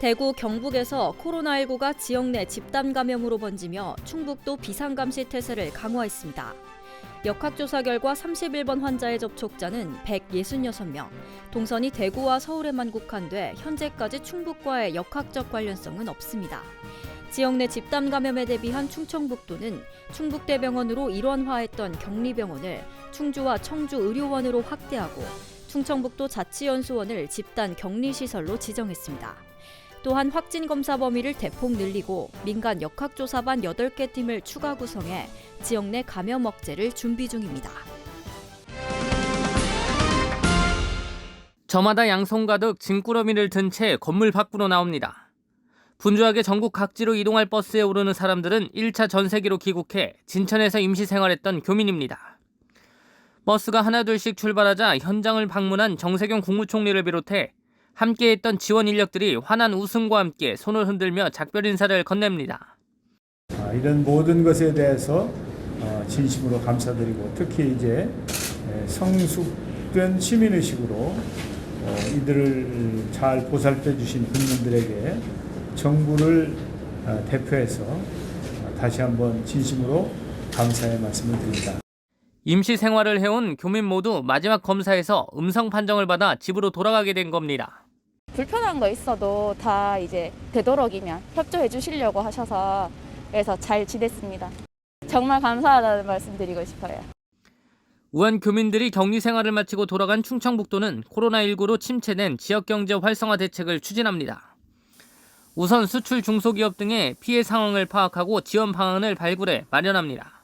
대구, 경북에서 코로나19가 지역 내 집단 감염으로 번지며 충북도 비상감시 태세를 강화했습니다. 역학조사 결과 31번 환자의 접촉자는 166명, 동선이 대구와 서울에만 국한돼 현재까지 충북과의 역학적 관련성은 없습니다. 지역 내 집단 감염에 대비한 충청북도는 충북대병원으로 일원화했던 격리병원을 충주와 청주 의료원으로 확대하고 충청북도 자치연수원을 집단 격리시설로 지정했습니다. 또한 확진 검사 범위를 대폭 늘리고 민간 역학조사반 8개 팀을 추가 구성해 지역 내 감염 억제를 준비 중입니다. 저마다 양손 가득 짐꾸러미를 든 채 건물 밖으로 나옵니다. 분주하게 전국 각지로 이동할 버스에 오르는 사람들은 1차 전세기로 귀국해 진천에서 임시 생활했던 교민입니다. 버스가 하나둘씩 출발하자 현장을 방문한 정세균 국무총리를 비롯해 함께했던 지원 인력들이 환한 웃음과 함께 손을 흔들며 작별 인사를 건넵니다. 이런 모든 것에 대해서 진심으로 감사드리고 특히 이제 성숙된 시민의식으로 이들을 잘 보살펴 주신 국민들에게 정부를 대표해서 다시 한번 진심으로 감사의 말씀을 드립니다. 임시 생활을 해온 교민 모두 마지막 검사에서 음성 판정을 받아 집으로 돌아가게 된 겁니다. 불편한 거 있어도 다 이제 되도록이면 협조해 주시려고 하셔서 그래서 잘 지냈습니다. 정말 감사하다는 말씀 드리고 싶어요. 우한 교민들이 격리 생활을 마치고 돌아간 충청북도는 코로나19로 침체된 지역경제 활성화 대책을 추진합니다. 우선 수출 중소기업 등의 피해 상황을 파악하고 지원 방안을 발굴해 마련합니다.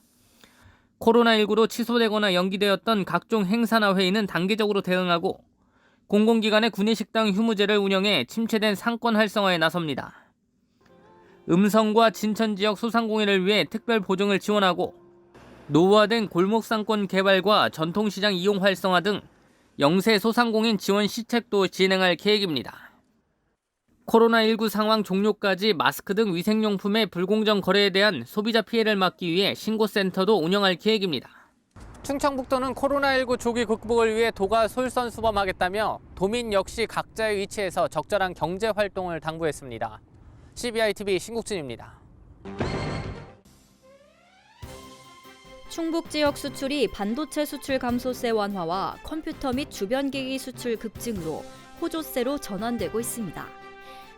코로나19로 취소되거나 연기되었던 각종 행사나 회의는 단계적으로 대응하고 공공기관의 구내식당 휴무제를 운영해 침체된 상권 활성화에 나섭니다. 음성과 진천 지역 소상공인을 위해 특별 보증을 지원하고 노후화된 골목상권 개발과 전통시장 이용 활성화 등 영세 소상공인 지원 시책도 진행할 계획입니다. 코로나19 상황 종료까지 마스크 등 위생용품의 불공정 거래에 대한 소비자 피해를 막기 위해 신고센터도 운영할 계획입니다. 충청북도는 코로나19 조기 극복을 위해 도가 솔선수범하겠다며 도민 역시 각자의 위치에서 적절한 경제 활동을 당부했습니다. CBI-TV 신국진입니다. 충북 지역 수출이 반도체 수출 감소세 완화와 컴퓨터 및 주변 기기 수출 급증으로 호조세로 전환되고 있습니다.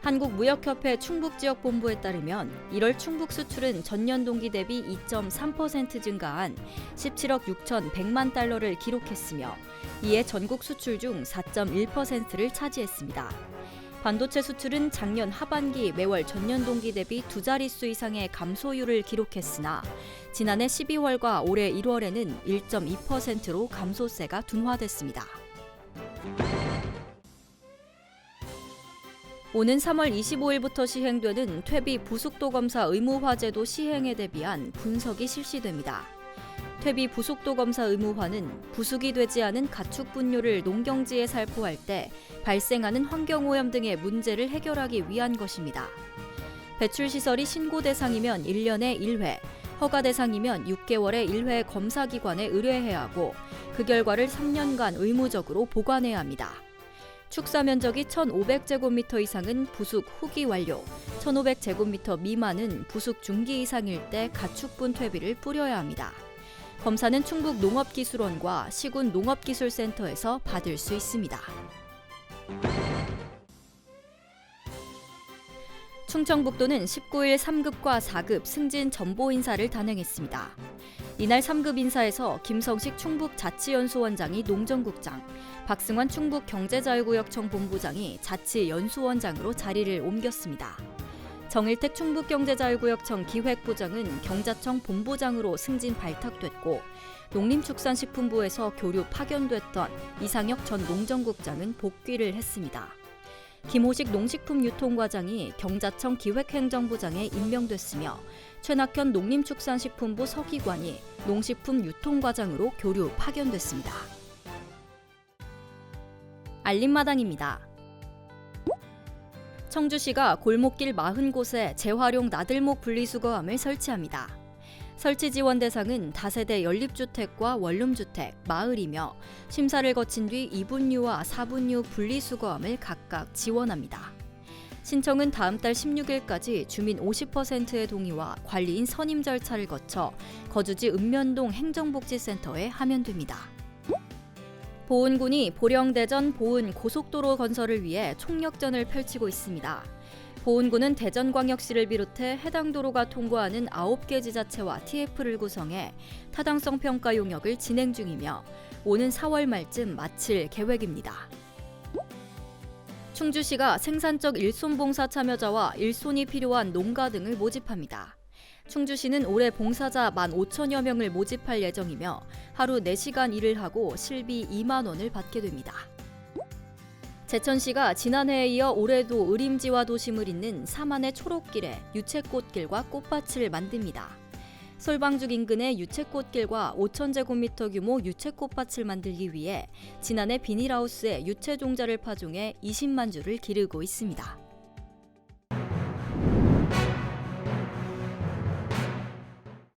한국무역협회 충북지역본부에 따르면 1월 충북 수출은 전년 동기 대비 2.3% 증가한 17억 6,100만 달러를 기록했으며 이에 전국 수출 중 4.1%를 차지했습니다. 반도체 수출은 작년 하반기 매월 전년 동기 대비 두 자릿수 이상의 감소율을 기록했으나 지난해 12월과 올해 1월에는 1.2%로 감소세가 둔화됐습니다. 오는 3월 25일부터 시행되는 퇴비 부속도 검사 의무화제도 시행에 대비한 분석이 실시됩니다. 퇴비 부속도 검사 의무화는 부숙이 되지 않은 가축 분뇨를 농경지에 살포할 때 발생하는 환경오염 등의 문제를 해결하기 위한 것입니다. 배출 시설이 신고 대상이면 1년에 1회, 허가 대상이면 6개월에 1회 검사기관에 의뢰해야 하고 그 결과를 3년간 의무적으로 보관해야 합니다. 축사 면적이 1,500제곱미터 이상은 부숙 후기 완료, 1,500제곱미터 미만은 부숙 중기 이상일 때 가축분 퇴비를 뿌려야 합니다. 검사는 충북 농업기술원과 시군 농업기술센터에서 받을 수 있습니다. 충청북도는 19일 3급과 4급 승진 전보 인사를 단행했습니다. 이날 3급 인사에서 김성식 충북자치연수원장이 농정국장, 박승환 충북경제자유구역청 본부장이 자치연수원장으로 자리를 옮겼습니다. 정일택 충북경제자유구역청 기획부장은 경자청 본부장으로 승진 발탁됐고 농림축산식품부에서 교류 파견됐던 이상혁 전 농정국장은 복귀를 했습니다. 김호식 농식품유통과장이 경자청 기획행정부장에 임명됐으며 최낙현 농림축산식품부 서기관이 농식품유통과장으로 교류 파견됐습니다. 알림마당입니다. 청주시가 골목길 40곳에 재활용 나들목 분리수거함을 설치합니다. 설치 지원 대상은 다세대 연립주택과 원룸주택, 마을이며 심사를 거친 뒤 2분유와 4분유 분리수거함을 각각 지원합니다. 신청은 다음 달 16일까지 주민 50%의 동의와 관리인 선임 절차를 거쳐 거주지 읍면동 행정복지센터에 하면 됩니다. 보은군이 보령대전 보은 고속도로 건설을 위해 총력전을 펼치고 있습니다. 보은군은 대전광역시를 비롯해 해당 도로가 통과하는 9개 지자체와 TF를 구성해 타당성 평가 용역을 진행 중이며 오는 4월 말쯤 마칠 계획입니다. 충주시가 생산적 일손 봉사 참여자와 일손이 필요한 농가 등을 모집합니다. 충주시는 올해 봉사자 15,000여 명을 모집할 예정이며 하루 4시간 일을 하고 실비 2만 원을 받게 됩니다. 제천시가 지난해에 이어 올해도 의림지와 도심을 잇는 사만의 초록길에 유채꽃길과 꽃밭을 만듭니다. 솔방죽 인근의 유채꽃길과 5,000제곱미터 규모 유채꽃밭을 만들기 위해 지난해 비닐하우스에 유채 종자를 파종해 20만 주를 기르고 있습니다.